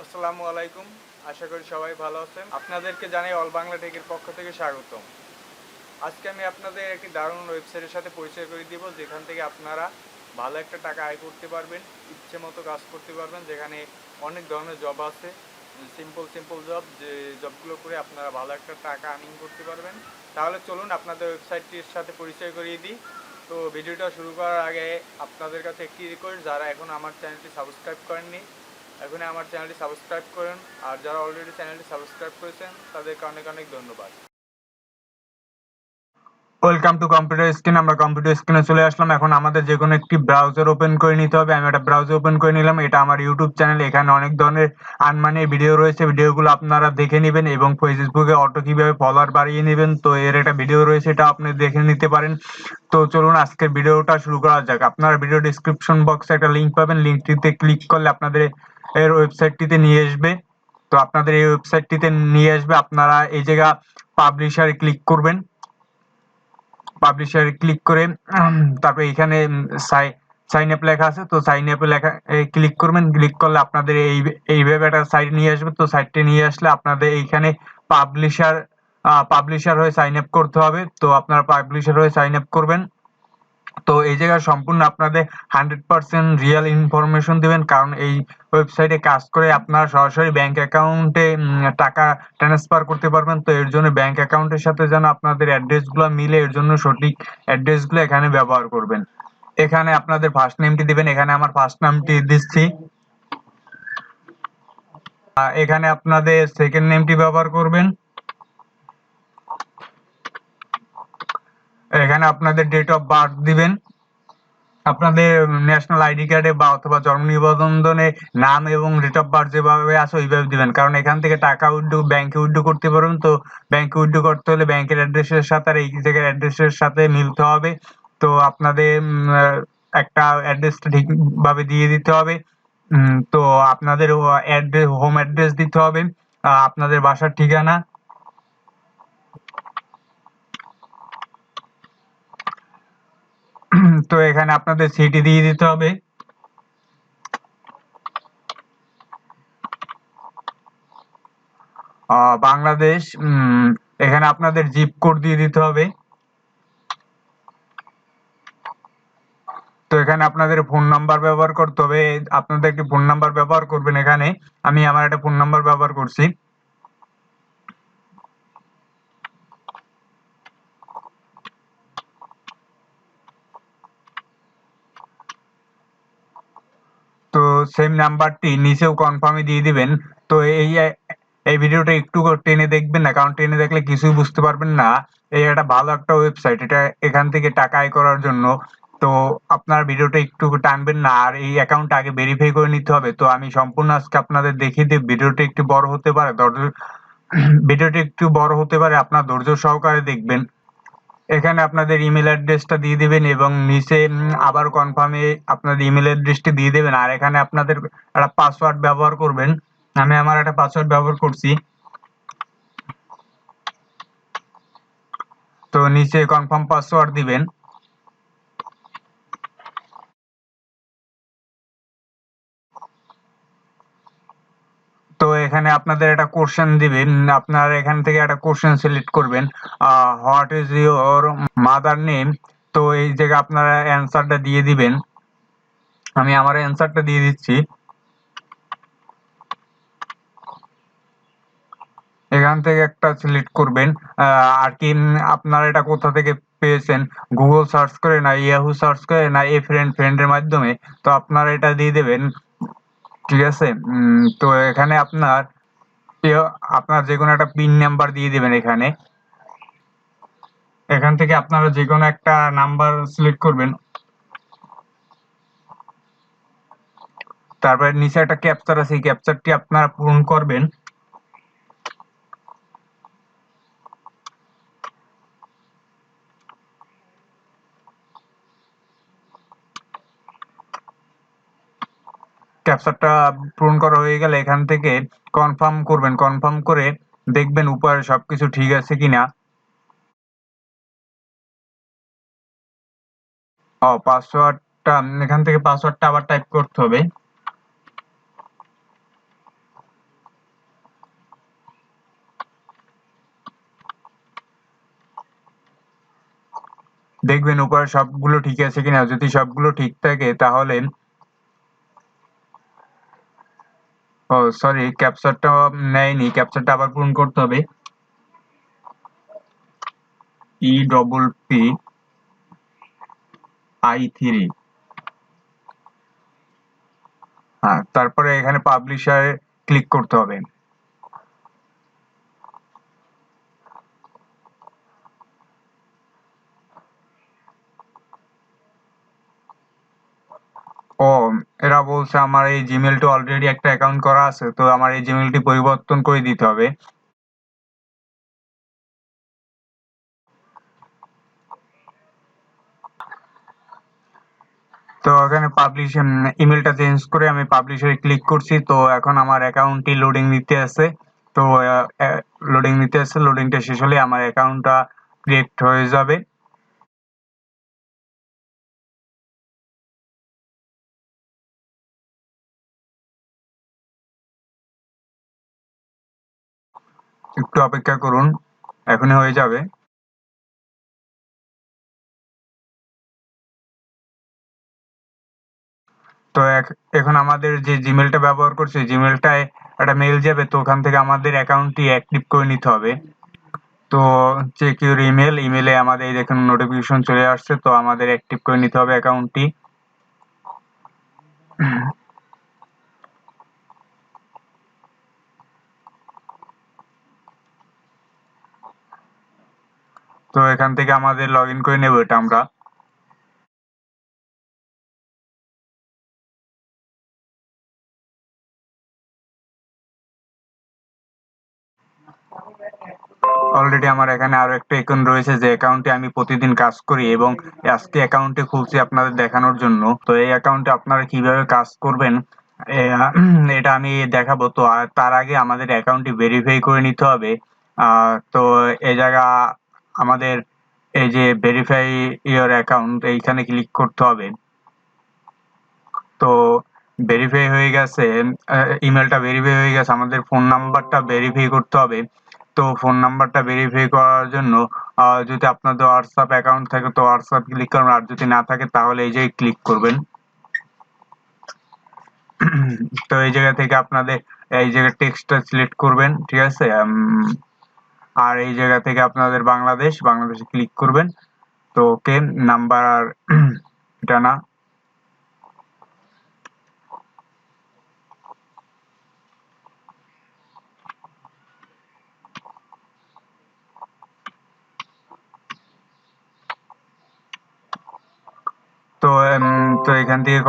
আসসালামু আলাইকুম। আশা করি সবাই ভালো আছেন। আপনাদেরকে জানাই অল বাংলা টেকের পক্ষ থেকে স্বাগতম। আজকে আমি আপনাদের একটি দারুণ ওয়েবসাইটের সাথে পরিচয় করে দিব, যেখান থেকে আপনারা ভালো একটা টাকা আয় করতে পারবেন, ইচ্ছে মতো কাজ করতে পারবেন, যেখানে অনেক ধরনের জব আছে, সিম্পল জব, যে জবগুলো করে আপনারা ভালো একটা টাকা আর্নিং করতে পারবেন। তাহলে চলুন আপনাদের ওয়েবসাইটটির সাথে পরিচয় করিয়ে দিই। তো ভিডিওটা শুরু করার আগে আপনাদের কাছে একটি রিকোয়েস্ট, যারা এখন আমার চ্যানেলটি সাবস্ক্রাইব করেননি, এখন আমার চ্যানেলটি সাবস্ক্রাইব করুন। আর যারা অলরেডি চ্যানেলটি সাবস্ক্রাইব করেছেন তাদেরকে অনেক অনেক ধন্যবাদ। Welcome to computer screen. আমরা কম্পিউটার স্ক্রিনে চলে আসলাম। এখন আমাদের যে কোনো একটি ব্রাউজার ওপেন করে নিতে হবে। আমি একটা ব্রাউজার ওপেন করে নিলাম। এটা আমার ইউটিউব চ্যানেল। এখানে অনেক ধরনের আনমানি ভিডিও রয়েছে। ভিডিওগুলো আপনারা দেখে নেবেন এবং ফেসবুকে অটো কিভাবে ফলোয়ার বাড়িয়ে নেবেন, তো এর একটা ভিডিও রয়েছে, এটা আপনি দেখে নিতে পারেন। তো চলুন আজকের ভিডিওটা শুরু করা যাক। আপনারা ভিডিও ডিসক্রিপশন বক্সে একটা লিঙ্ক পাবেন। লিঙ্কটিতে ক্লিক করলে আপনাদের এর ওয়েবসাইটটিতে নিয়ে আসবে। তো আপনাদের এই ওয়েবসাইটটিতে নিয়ে আসবে। আপনারা এই জায়গা পাবলিশারে ক্লিক করবেন। পাবলিশারে ক্লিক করে তারপরে এখানে সাইন আপ লেখা আছে, তো সাইন আপ লেখা ক্লিক করবেন। ক্লিক করলে আপনাদের এইভাবে একটা সাইট নিয়ে আসবে। তো সাইটটি নিয়ে আসলে আপনাদের এইখানে পাবলিশার পাবলিশার হয়ে সাইন আপ করতে হবে। তো আপনারা পাবলিশার হয়ে সাইন আপ করবেন। তো এই জায়গায় সম্পূর্ণ আপনাদের 100% রিয়েল ইনফরমেশন দিবেন, কারণ এই ওয়েবসাইটে কাজ করে আপনারা সরাসরি ব্যাংক অ্যাকাউন্টে টাকা ট্রান্সফার করতে পারবেন। তো এর জন্য ব্যাংক অ্যাকাউন্টের সাথে যেন আপনাদের অ্যাড্রেসগুলো মিলে, এর জন্য সঠিক অ্যাড্রেসগুলো এখানে ব্যবহার করবেন। এখানে আপনাদের ফার্স্ট নেমটি দিবেন। এখানে আমার ফার্স্ট নামটি দিচ্ছি। এখানে আপনাদের সেকেন্ড নেমটি ব্যবহার করবেন। এখানে আপনাদের ডেট অফ বার্থ দিবেন। আপনাদের ন্যাশনাল আইডি কার্ডে বা অথবা জন্ম নিবন্ধনে নাম এবং ডেট অফ বার্থ যেভাবে আছে ওইভাবে দিবেন, কারণ এখান থেকে টাকা ব্যাংকে উইথড্র করতে পারবেন। তো ব্যাংকে উইথড্র করতে হলে ব্যাংকের অ্যাড্রেসের সাথে আর এই জায়গার অ্যাড্রেসের সাথে মিলতে হবে। তো আপনাদের একটা অ্যাড্রেসটা ঠিকভাবে দিয়ে দিতে হবে। তো আপনাদের হোম অ্যাড্রেস দিতে হবে, আপনাদের বাসার ঠিকানা। তো এখানে আপনাদের সিটি দিয়ে দিতে হবে। বাংলাদেশ। এখানে আপনাদের জিপ কোড দিয়ে দিতে হবে। তো এখানে আপনাদের ফোন নাম্বার ব্যবহার করতে হবে। আপনাদের একটি ফোন নাম্বার ব্যবহার করবেন এখানে। আমি আমার একটা ফোন নাম্বার ব্যবহার করছি। তো সেম নাম্বারটি নিচেও কনফার্মে দিয়ে দিবেন। তো এই ভিডিওটা একটু টেনে দেখবেন না, কারণ টেনে দেখলে কিছুই বুঝতে পারবেন না। এই একটা ভালো একটা ওয়েবসাইট, এটা এখান থেকে টাকা আয় করার জন্য। তো আপনার ভিডিওটা একটু টানবেন না, আর এই অ্যাকাউন্ট আগে ভেরিফাই করে নিতে হবে। তো আমি সম্পূর্ণ আজকে আপনাদের দেখিয়ে দিই। ভিডিওটা একটু বড় হতে পারে, ভিডিওটি একটু বড় হতে পারে, আপনার ধৈর্য সহকারে দেখবেন। এখানে আপনাদের ইমেল অ্যাড্রেসটা দিয়ে দিবেন এবং নিচে আবার কনফার্মে আপনাদের ইমেল অ্যাড্রেসটি দিয়ে দেবেন। আর এখানে আপনাদের একটা পাসওয়ার্ড ব্যবহার করবেন। আমি আমার একটা পাসওয়ার্ড ব্যবহার করছি। তো নিচে কনফার্ম পাসওয়ার্ড দিবেন। তো এখানে আপনাদের একটা কোশ্চেন দিবেন। আপনারা এখান থেকে একটা কোশ্চেন সিলেক্ট করবেন, what is your mother name. তো এই জায়গায় আপনারা অ্যান্সারটা দিয়ে দিবেন। আমি আমার অ্যান্সারটা দিয়ে দিচ্ছি। এখান থেকে একটা সিলেক্ট করবেন। আর কি আপনারা এটা কোথা থেকে পেয়েছেন, গুগল সার্চ করে না ইয়াহু সার্চ করে না এ ফ্রেন্ডের মাধ্যমে। তো আপনারা এটা দিয়ে দেবেন, ঠিক আছে। তো এখানে আপনার যে কোনো একটা পিন নাম্বার দিয়ে দিবেন। এখান থেকে আপনারা যে কোনো একটা নাম্বার সিলেক্ট করবেন। তারপরে নিচে একটা ক্যাপচার আছে, এই ক্যাপচারটি আপনারা পূরণ করবেন। ক্যাপচারটা পূরণ করা হয়ে গেলে এখান থেকে কনফার্ম করবেন। কনফার্ম করে দেখবেন উপরে সবকিছু ঠিক আছে কিনা। পাসওয়ার্ডটা এখান থেকে পাসওয়ার্ডটা আবার টাইপ করতে হবে। দেখবেন উপরে সবগুলো ঠিক আছে কিনা। যদি সবগুলো ঠিক থাকে তাহলে সরি, ক্যাপচারটা নেয়নি, ক্যাপচারটা আবার পূরণ করতে হবে। EPPI3। হ্যাঁ, তারপরে এখানে পাবলিশারে ক্লিক করতে হবে। ও, এরা বলছে আমার এই জিমেলটা অলরেডি একটা অ্যাকাউন্ট করা আছে, তো আমার এই জিমেলটি পরিবর্তন করে দিতে হবে। তো এখানে ইমেলটা চেঞ্জ করে আমি পাবলিশারে ক্লিক করছি। তো এখন আমার অ্যাকাউন্টটি লোডিং নিতে আছে। তো লোডিং নিতে আছে, লোডিংটা শেষ হলে আমার অ্যাকাউন্টটা ক্রিয়েট হয়ে যাবে। একটু অপেক্ষা করুন, এখনই হয়ে যাবে। তো এখন আমাদের যে জিমেলটা ব্যবহার করছি, জিমেলটায় একটা মেইল যাবে, তো ওখান থেকে আমাদের অ্যাকাউন্টটি অ্যাক্টিভ করে নিতে হবে। তো চেক ইউর ইমেল, ইমেলে আমাদের এই দেখুন নোটিফিকেশন চলে আসছে, তো আমাদের অ্যাক্টিভ করে নিতে হবে অ্যাকাউন্টটি। তো এখান থেকে আমাদের লগ ইন করে নেবো এটা আমরা। অলরেডি আমার এখানে আরো একটা অ্যাকাউন্ট রয়েছে, যে অ্যাকাউন্টে আমি প্রতিদিন কাজ করি এবং আজকে অ্যাকাউন্টে খুলছি আপনাদের দেখানোর জন্য। তো এই অ্যাকাউন্টে আপনারা কিভাবে কাজ করবেন এটা আমি দেখাবো। তো তার আগে আমাদের অ্যাকাউন্টটি ভেরিফাই করে নিতে হবে। তো এই জায়গা আমাদের এই যে ভেরিফাই ইওর অ্যাকাউন্ট, এইখানে ক্লিক করতে হবে। তো ভেরিফাই হয়ে গেছে, ইমেলটা ভেরিফাই হয়ে গেছে, আমাদের ফোন নাম্বারটা ভেরিফাই করতে হবে। তো ফোন নাম্বারটা ভেরিফাই করার জন্য যদি আপনাদের হোয়াটসঅ্যাপ অ্যাকাউন্ট থাকে তো হোয়াটসঅ্যাপ ক্লিক করবেন, আর যদি না থাকে তাহলে এই যে ক্লিক করবেন। তো এই জায়গা থেকে আপনাদের এই জায়গায় টেক্সটটা সিলেক্ট করবেন, ঠিক আছে। আর এই জায়গা থেকে আপনাদের বাংলাদেশে ক্লিক করবেন। তো ওকে, নাম্বার আর এটা না। তো তো এখান থেকে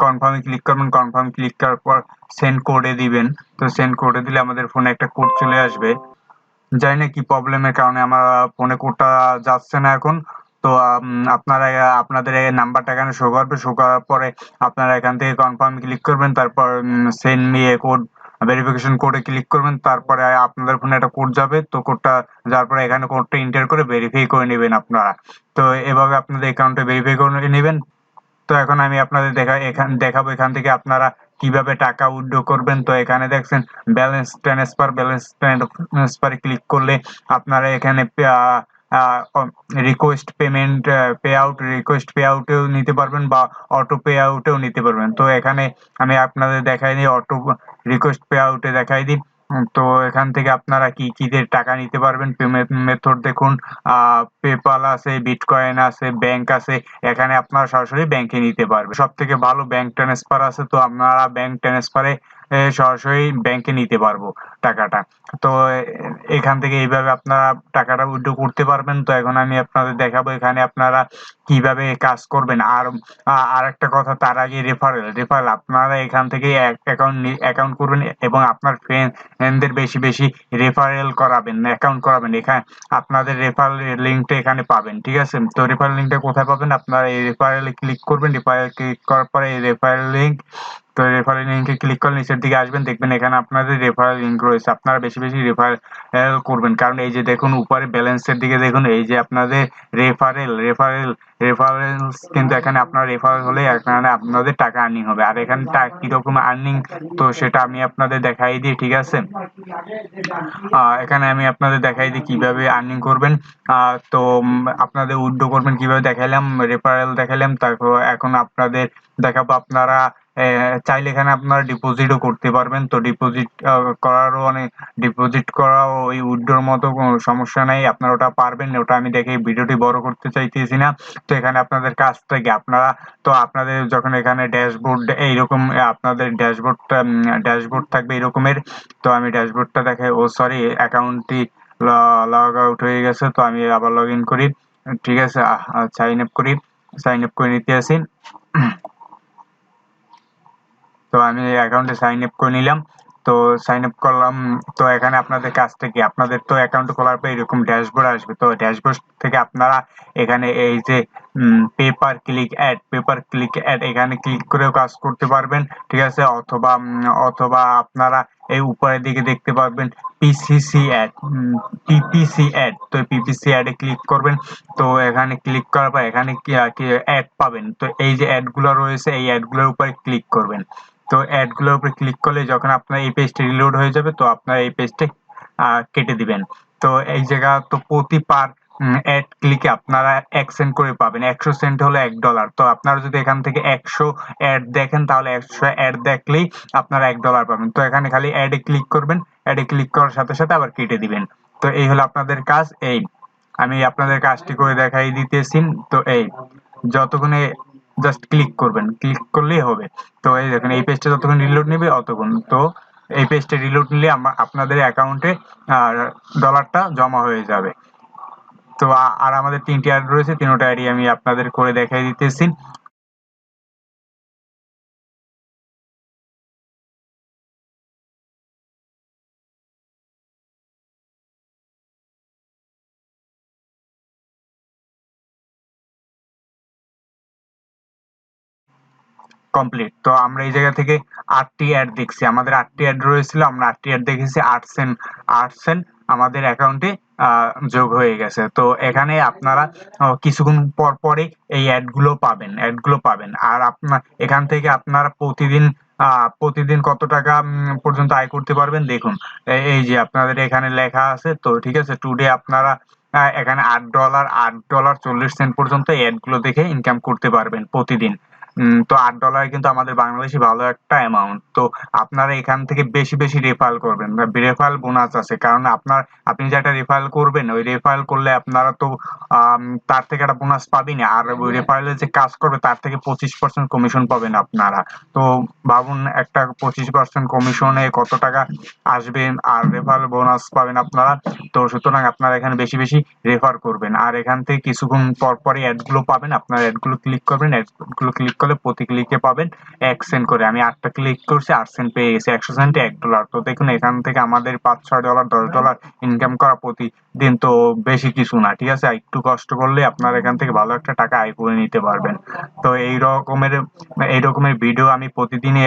কনফার্মে ক্লিক করবেন, কনফার্ম ক্লিক করার পর সেন্ড কোডে দিবেন। তো সেন্ড কোডে দিলে আমাদের ফোনে একটা কোড চলে আসবে। জানি না কি প্রবলেমের কারণে আমার ফোনে কোডটা যাচ্ছে না এখন। তো আপনারা আপনাদের এই নাম্বারটা এখানে শো করবে, শো করার পরে আপনারা এখান থেকে কনফার্ম ক্লিক করবেন, তারপর send me a code, verification কোডে ক্লিক করবেন, তারপরে আপনাদের ফোনে একটা কোড যাবে। তো কোডটা যাওয়ার পরে এখানে কোডটা এন্টার করে ভেরিফাই করে নেবেন আপনারা। তো এভাবে আপনাদের অ্যাকাউন্টে ভেরিফাই করে নেবেন। তো এখন আমি আপনাদের দেখাবো এখান থেকে আপনারা কিভাবে টাকা উইথড্র করবেন। তো এখানে দেখছেন ব্যালেন্স ট্রান্সফার ক্লিক করলে আপনারা এখানে রিকোয়েস্ট পে আউটেও নিতে পারবেন বা অটো পে আউটেও নিতে পারবেন। তো এখানে আমি আপনাদের দেখাই দিই, অটো রিকোয়েস্ট পে আউটে দেখাই দিই। তো এখান থেকে আপনারা কি কি দিয়ে টাকা নিতে পারবেন, পেমেন্ট মেথড দেখুন, পেপাল আছে, বিটকয়েন আছে, ব্যাংক আছে। এখানে আপনারা সরাসরি ব্যাংকে নিতে পারবেন। সব থেকে ভালো ব্যাংক ট্রান্সফার আছে, তো আপনারা ব্যাংক ট্রান্সফারে সরাসরি ব্যাংকে নিতে পারবো টাকাটা। তো এখান থেকে এইভাবে আপনারা টাকাটা উইথড্র করতে পারবেন। তো এখন আমি আপনাদের দেখাবো এখানে আপনারা কিভাবে কাজ করবেন। আর আরেকটা কথা, তার আগে রেফারেল আপনারা এখান থেকে অ্যাকাউন্ট করবেন এবং আপনার ফ্রেন্ডদের বেশি বেশি রেফারেল করাবেন, অ্যাকাউন্ট করাবেন। এখানে আপনাদের রেফারেল লিঙ্কটা এখানে পাবেন, ঠিক আছে। তো রেফারেল লিঙ্কটা কোথায় পাবেন, আপনারা এই রেফারেলে ক্লিক করবেন। রেফারেল ক্লিক করার পরে এই রেফারেল লিঙ্ক, তো রেফারেল লিঙ্কে ক্লিক করলে নিচের দিকে আসবেন, দেখবেন এখানে আপনাদের রেফারেল লিঙ্ক রয়েছে। আপনারা বেশি বেশি রেফারেল করবেন, কারণ এই যে দেখুন উপরে ব্যালেন্সের দিকে দেখুন, এই যে আপনাদের রেফারেল রেফারেন্স কিন্তু এখানে আপনার রেফারেল হলে এখানে আপনাদের টাকা আর্নিং হবে। আর এখানে কিরকম আর্নিং তো সেটা আমি আপনাদের দেখাই দিই, ঠিক আছে। এখানে আমি আপনাদের দেখাই দিই কিভাবে আর্নিং করবেন। তো আপনাদের উইথড্র করবেন কিভাবে দেখাইলাম, রেফারেল দেখাইলাম, তারপর এখন আপনাদের দেখাবো আপনারা চাইলে এখানে আপনারা ডিপোজিটও করতে পারবেন। তো ডিপোজিট করারও ডিপোজিট করাও ওই উইথড্রর মতো কোনো সমস্যা নাই, আপনারা ওটা পারবেন। ওটা আমি দেখে ভিডিওটি বড় করতে চাইতেছি না। তো এখানে আপনাদের কাজটা কি, আপনাদের যখন এখানে ড্যাশবোর্ড এইরকম আপনাদের ড্যাশবোর্ড থাকবে এরকমের। তো আমি ড্যাশবোর্ডটা দেখাই, ও সরি অ্যাকাউন্টটি লগ আউট হয়ে গেছে, তো আমি আবার লগ ইন করি, ঠিক আছে। সাইন আপ করে নিতে আসি। তো আমি অ্যাকাউন্টে সাইন আপ করে নিলাম। তো সাইন আপ করলাম। তো এখানে আপনাদের কাজটা কি, আপনাদের তো অ্যাকাউন্ট খোলার পর এরকম ড্যাশবোর্ড আসবে। তো ড্যাশবোর্ড থেকে আপনারা এখানে এই যে পেপার ক্লিক অ্যাড এখানে ক্লিক করেও কাজ করতে পারবেন, ঠিক আছে। অথবা আপনারা এই উপরের দিকে দেখতে পারবেন পিপিসি অ্যাড। তো পিপিসি অ্যাডে ক্লিক করবেন। তো এখানে ক্লিক করার পর এখানে কি অ্যাড পাবেন। তো এই যে অ্যাডগুলো রয়েছে এই অ্যাডগুলোর উপরে ক্লিক করবেন। তো অ্যাডগুলোর উপরে ক্লিক করলে যখন আপনার এই পেজটি রিলোড হয়ে যাবে, তো আপনার এই পেজটি কেটে দিবেন। তো এই জায়গা তো প্রতি পার অ্যাড ক্লিকে আপনারা 1 সেন্ট করে পাবেন। 100 সেন্ট হলো $1। তো আপনারা যদি এখান থেকে 100 অ্যাড দেখেন তাহলে 100 অ্যাড দেখলেই আপনারা $1 পাবেন। তো এখানে খালি অ্যাডে ক্লিক করবেন, অ্যাডে ক্লিক করার সাথে সাথে আবার কেটে দিবেন। তো এই হলো আপনাদের কাজ। আমি আপনাদের কাজটি করে দেখাই দিতেছি। তো যতক্ষণে জাস্ট ক্লিক করবেন, ক্লিক করলেই হবে। তো এই দেখুন এই পেজটা যতক্ষণ রিলোড নেবে অতক্ষণ। তো এই পেজটা রিলোড নিলে আপনাদের অ্যাকাউন্টে ডলারটা জমা হয়ে যাবে। তো আর আমাদের 3টি অ্যাড রয়েছে, 3টা অ্যাডই আমি আপনাদের করে দেখাই দিতেছি। কমপ্লিট। তো আমরা এই জায়গা থেকে 8টি অ্যাড দেখছি, আমাদের 8টি অ্যাড রয়েছিল, আমরা 8টি অ্যাড দেখেছি, 8 সেন্ট আমাদের অ্যাকাউন্টে যোগ হয়ে গেছে। তো এখানে আপনারা কিছুক্ষণ পর পরে এই অ্যাডগুলো পাবেন। আর আপনার এখান থেকে আপনারা প্রতিদিন কত টাকা পর্যন্ত আয় করতে পারবেন দেখুন। এই যে আপনাদের এখানে লেখা আছে, তো ঠিক আছে। টুডে আপনারা এখানে $8 40 সেন্ট পর্যন্ত এই অ্যাডগুলো দেখে ইনকাম করতে পারবেন প্রতিদিন। তো $8 কিন্তু আমাদের বাংলাদেশি ভালো একটা অ্যামাউন্ট। তো আপনারা এখান থেকে বেশি বেশি রেফারেল করবেন। রেফারেল বোনাস আছে, কারণ আপনি যে একটা রেফারেল করবেন, ওই রেফারেল করলে আপনারা তো তার থেকে একটা বোনাস পাবেনই। আর ওই রেফারেলে যে কাজ করবে তার থেকে 25% কমিশন পাবেন আপনারা। তো ভাবুন একটা 25% কমিশনে কত টাকা আসবে, আর রেফারেল বোনাস পাবেন আপনারা। তো সুতরাং আপনারা এখানে বেশি বেশি রেফার করবেন। আর এখান থেকে কিছুক্ষণ পর পরই অ্যাডগুলো পাবেন, আপনারা অ্যাডগুলো ক্লিক করবেন। অ্যাডগুলো ক্লিক করলে প্রতি ক্লিকে পাবেন 1 সেন্ট করে। আমি 8টা ক্লিক করছি, 8 সেন্ট পেয়ে গেছি। 100 সেন্টে $1। তো দেখুন এখান থেকে আমাদের $5-6 $10 ইনকাম করা প্রতিদিন তো বেশি কিছু না, ঠিক আছে। একটু কষ্ট করলে আপনারা এখান থেকে ভালো একটা টাকা আয় করে নিতে পারবেন। তো এই রকমের ভিডিও আমি প্রতিদিনই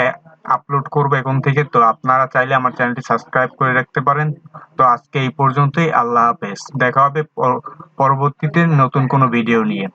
আপলোড করবো এখন থেকে। তো আপনারা চাইলে আমার চ্যানেলটি সাবস্ক্রাইব করে রাখতে পারেন। তো আজকে এই পর্যন্তই। আল্লাহ হাফেজ। দেখা হবে পরবর্তীতে নতুন কোনো ভিডিও নিয়ে।